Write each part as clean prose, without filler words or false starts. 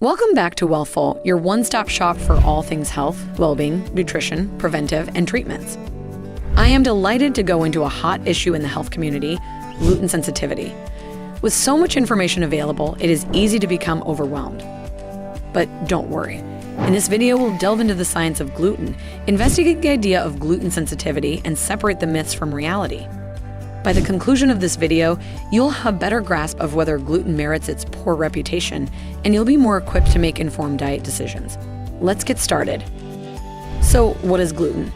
Welcome back to Wellthful, your one-stop shop for all things health, well-being, nutrition, preventive, and treatments. I am delighted to go into a hot issue in the health community, gluten sensitivity. With so much information available, it is easy to become overwhelmed. But don't worry. In this video, we'll delve into the science of gluten, investigate the idea of gluten sensitivity, and separate the myths from reality. By the conclusion of this video, you'll have a better grasp of whether gluten merits its poor reputation, and you'll be more equipped to make informed diet decisions. Let's get started. So, what is gluten?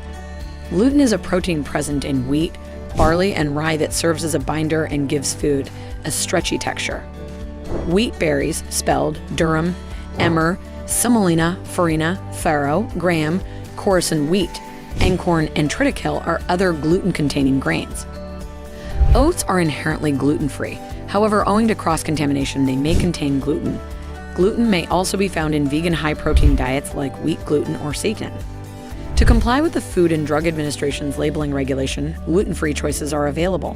Gluten is a protein present in wheat, barley, and rye that serves as a binder and gives food a stretchy texture. Wheat berries, spelled durum, emmer, semolina, farina, farro, gram, coarsen wheat, einkorn, and triticale are other gluten-containing grains. Oats are inherently gluten-free. However, owing to cross-contamination, they may contain gluten. Gluten may also be found in vegan high-protein diets like wheat gluten or seitan. To comply with the Food and Drug Administration's labeling regulation, gluten-free choices are available.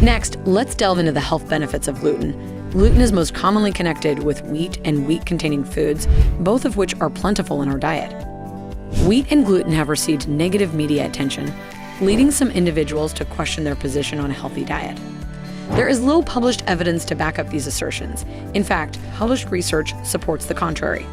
Next, let's delve into the health benefits of gluten. Gluten is most commonly connected with wheat and wheat-containing foods, both of which are plentiful in our diet. Wheat and gluten have received negative media attention, leading some individuals to question their position on a healthy diet. There is little published evidence to back up these assertions. In fact, published research supports the contrary.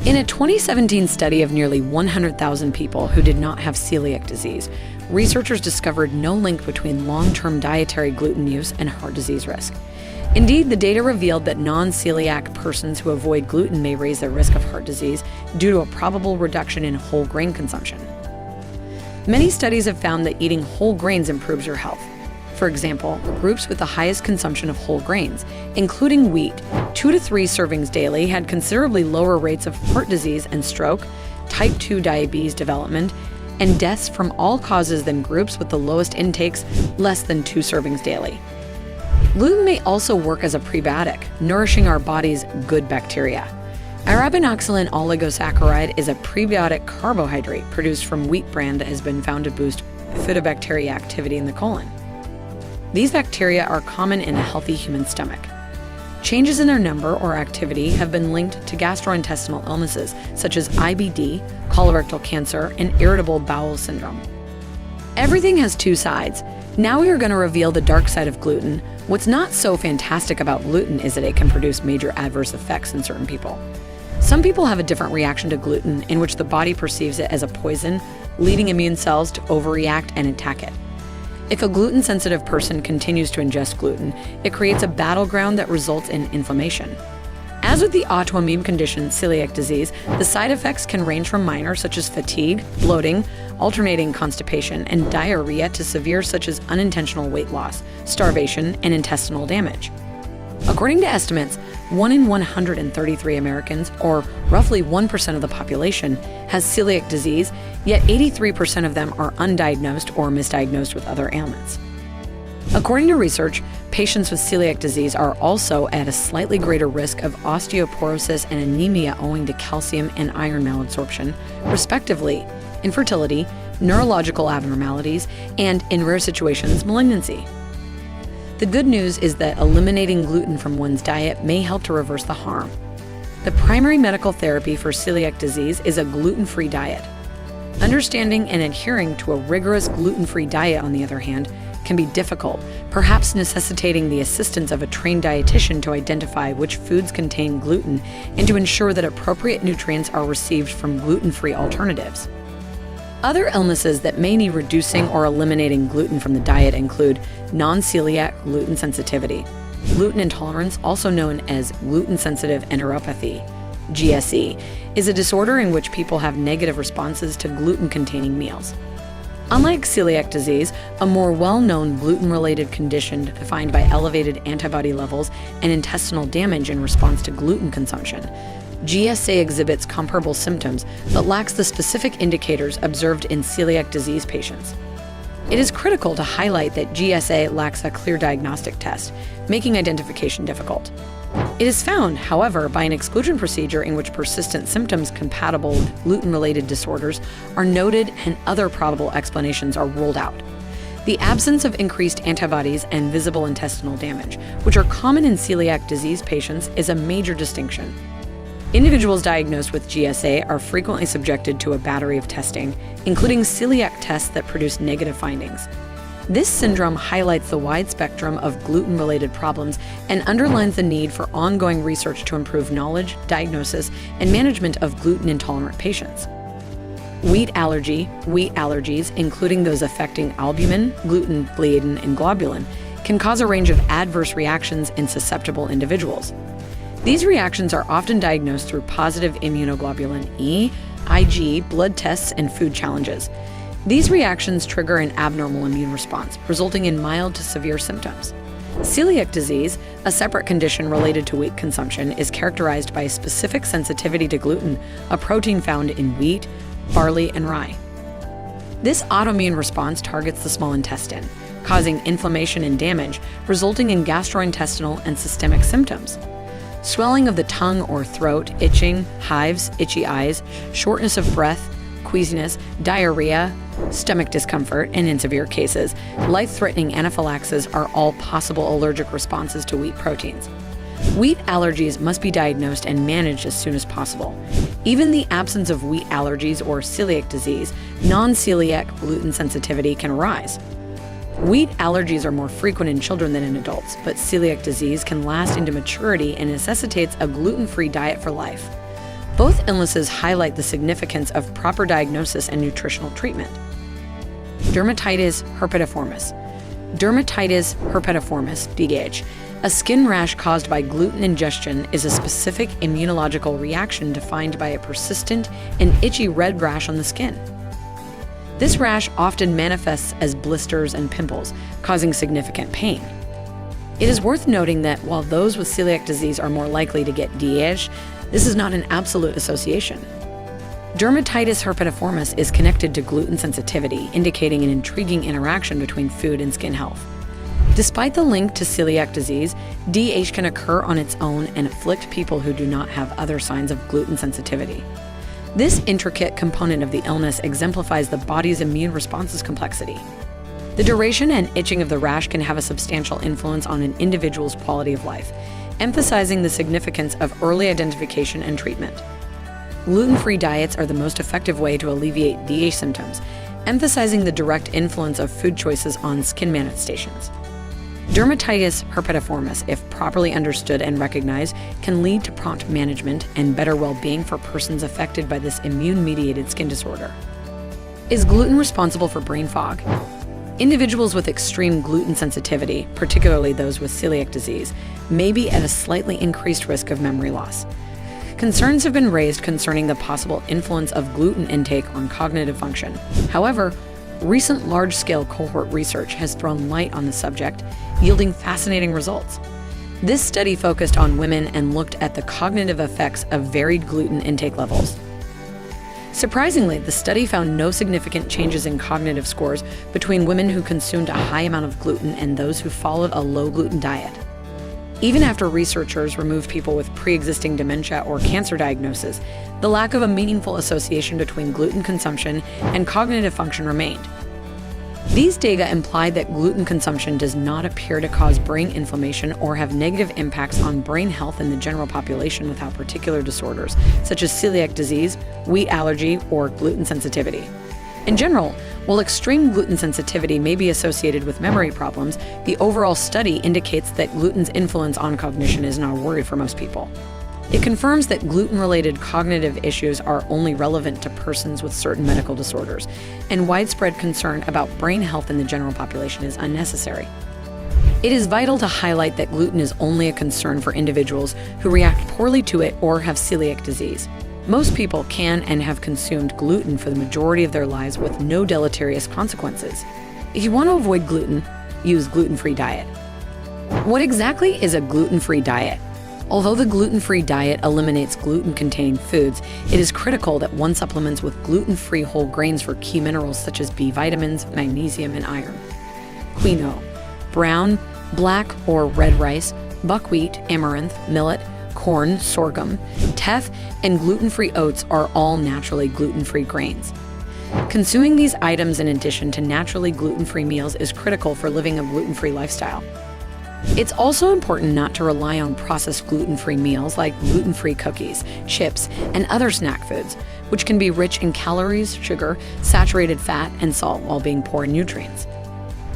In a 2017 study of nearly 100,000 people who did not have celiac disease, researchers discovered no link between long-term dietary gluten use and heart disease risk. Indeed, the data revealed that non-celiac persons who avoid gluten may raise their risk of heart disease due to a probable reduction in whole grain consumption. Many studies have found that eating whole grains improves your health. For example, groups with the highest consumption of whole grains, including wheat, 2 to 3 servings daily, had considerably lower rates of heart disease and stroke, type 2 diabetes development, and deaths from all causes than groups with the lowest intakes, less than 2 servings daily. Gluten may also work as a prebiotic, nourishing our body's good bacteria. Arabinoxolin oligosaccharide is a prebiotic carbohydrate produced from wheat bran that has been found to boost phytobacteria activity in the colon. These bacteria are common in a healthy human stomach. Changes in their number or activity have been linked to gastrointestinal illnesses such as IBD, colorectal cancer, and irritable bowel syndrome. Everything has two sides. Now we are going to reveal the dark side of gluten. What's not so fantastic about gluten is that it can produce major adverse effects in certain people. Some people have a different reaction to gluten in which the body perceives it as a poison, leading immune cells to overreact and attack it. If a gluten-sensitive person continues to ingest gluten, it creates a battleground that results in inflammation. As with the autoimmune condition celiac disease, the side effects can range from minor such as fatigue, bloating, alternating constipation, and diarrhea to severe such as unintentional weight loss, starvation, and intestinal damage. According to estimates, 1 in 133 Americans, or roughly 1% of the population, has celiac disease, yet 83% of them are undiagnosed or misdiagnosed with other ailments. According to research, patients with celiac disease are also at a slightly greater risk of osteoporosis and anemia owing to calcium and iron malabsorption, respectively, infertility, neurological abnormalities, and, in rare situations, malignancy. The good news is that eliminating gluten from one's diet may help to reverse the harm. The primary medical therapy for celiac disease is a gluten-free diet. Understanding and adhering to a rigorous gluten-free diet, on the other hand, can be difficult, perhaps necessitating the assistance of a trained dietitian to identify which foods contain gluten and to ensure that appropriate nutrients are received from gluten-free alternatives. Other illnesses that may need reducing or eliminating gluten from the diet include non-celiac gluten sensitivity, gluten intolerance, also known as gluten-sensitive enteropathy, GSE, is a disorder in which people have negative responses to gluten-containing meals. Unlike celiac disease, a more well-known gluten-related condition defined by elevated antibody levels and intestinal damage in response to gluten consumption, GSA exhibits comparable symptoms but lacks the specific indicators observed in celiac disease patients. It is critical to highlight that GSA lacks a clear diagnostic test, making identification difficult. It is found, however, by an exclusion procedure in which persistent symptoms compatible with gluten-related disorders are noted and other probable explanations are ruled out. The absence of increased antibodies and visible intestinal damage, which are common in celiac disease patients, is a major distinction. Individuals diagnosed with GSA are frequently subjected to a battery of testing, including celiac tests that produce negative findings. This syndrome highlights the wide spectrum of gluten-related problems and underlines the need for ongoing research to improve knowledge, diagnosis, and management of gluten-intolerant patients. Wheat allergies, including those affecting albumin, gluten, gliadin, and globulin, can cause a range of adverse reactions in susceptible individuals. These reactions are often diagnosed through positive immunoglobulin E, Ig, blood tests, and food challenges. These reactions trigger an abnormal immune response, resulting in mild to severe symptoms. Celiac disease, a separate condition related to wheat consumption, is characterized by a specific sensitivity to gluten, a protein found in wheat, barley, and rye. This autoimmune response targets the small intestine, causing inflammation and damage, resulting in gastrointestinal and systemic symptoms. Swelling of the tongue or throat, itching, hives, itchy eyes, shortness of breath, queasiness, diarrhea, stomach discomfort, and in severe cases, life-threatening anaphylaxis are all possible allergic responses to wheat proteins. Wheat allergies must be diagnosed and managed as soon as possible. Even the absence of wheat allergies or celiac disease, non-celiac gluten sensitivity can arise. Wheat allergies are more frequent in children than in adults, but celiac disease can last into maturity and necessitates a gluten-free diet for life. Both illnesses highlight the significance of proper diagnosis and nutritional treatment. Dermatitis herpetiformis. Dermatitis herpetiformis, DH, a skin rash caused by gluten ingestion, is a specific immunological reaction defined by a persistent and itchy red rash on the skin. This rash often manifests as blisters and pimples, causing significant pain. It is worth noting that while those with celiac disease are more likely to get DH, this is not an absolute association. Dermatitis herpetiformis is connected to gluten sensitivity, indicating an intriguing interaction between food and skin health. Despite the link to celiac disease, DH can occur on its own and afflict people who do not have other signs of gluten sensitivity. This intricate component of the illness exemplifies the body's immune response's complexity. The duration and itching of the rash can have a substantial influence on an individual's quality of life, emphasizing the significance of early identification and treatment. Gluten-free diets are the most effective way to alleviate DH symptoms, emphasizing the direct influence of food choices on skin manifestations. Dermatitis herpetiformis, if properly understood and recognized, can lead to prompt management and better well-being for persons affected by this immune-mediated skin disorder. Is gluten responsible for brain fog? Individuals with extreme gluten sensitivity, particularly those with celiac disease, may be at a slightly increased risk of memory loss. Concerns have been raised concerning the possible influence of gluten intake on cognitive function. However, recent large-scale cohort research has thrown light on the subject, yielding fascinating results. This study focused on women and looked at the cognitive effects of varied gluten intake levels. Surprisingly, the study found no significant changes in cognitive scores between women who consumed a high amount of gluten and those who followed a low-gluten diet. Even after researchers removed people with pre-existing dementia or cancer diagnosis, the lack of a meaningful association between gluten consumption and cognitive function remained. These data implied that gluten consumption does not appear to cause brain inflammation or have negative impacts on brain health in the general population without particular disorders, such as celiac disease, wheat allergy, or gluten sensitivity. In general, while extreme gluten sensitivity may be associated with memory problems, the overall study indicates that gluten's influence on cognition is not a worry for most people. It confirms that gluten-related cognitive issues are only relevant to persons with certain medical disorders, and widespread concern about brain health in the general population is unnecessary. It is vital to highlight that gluten is only a concern for individuals who react poorly to it or have celiac disease. Most people can and have consumed gluten for the majority of their lives with no deleterious consequences. If you want to avoid gluten, use gluten-free diet. What exactly is a gluten-free diet? Although the gluten-free diet eliminates gluten-containing foods, it is critical that one supplements with gluten-free whole grains for key minerals such as B vitamins, magnesium, and iron. Quinoa, brown, black, or red rice, buckwheat, amaranth, millet, corn, sorghum, teff, and gluten-free oats are all naturally gluten-free grains. Consuming these items in addition to naturally gluten-free meals is critical for living a gluten-free lifestyle. It's also important not to rely on processed gluten-free meals like gluten-free cookies, chips, and other snack foods, which can be rich in calories, sugar, saturated fat, and salt while being poor in nutrients.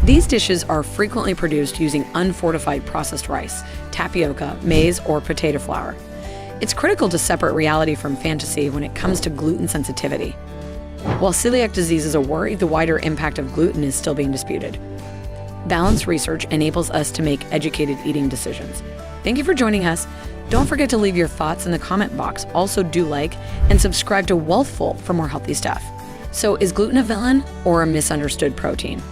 These dishes are frequently produced using unfortified processed rice, tapioca, maize, or potato flour. It's critical to separate reality from fantasy when it comes to gluten sensitivity. While celiac disease is a worry, the wider impact of gluten is still being disputed. Balanced research enables us to make educated eating decisions. Thank you for joining us. Don't forget to leave your thoughts in the comment box. Also, do like and subscribe to Wellthful for more healthy stuff. So, is gluten a villain or a misunderstood protein?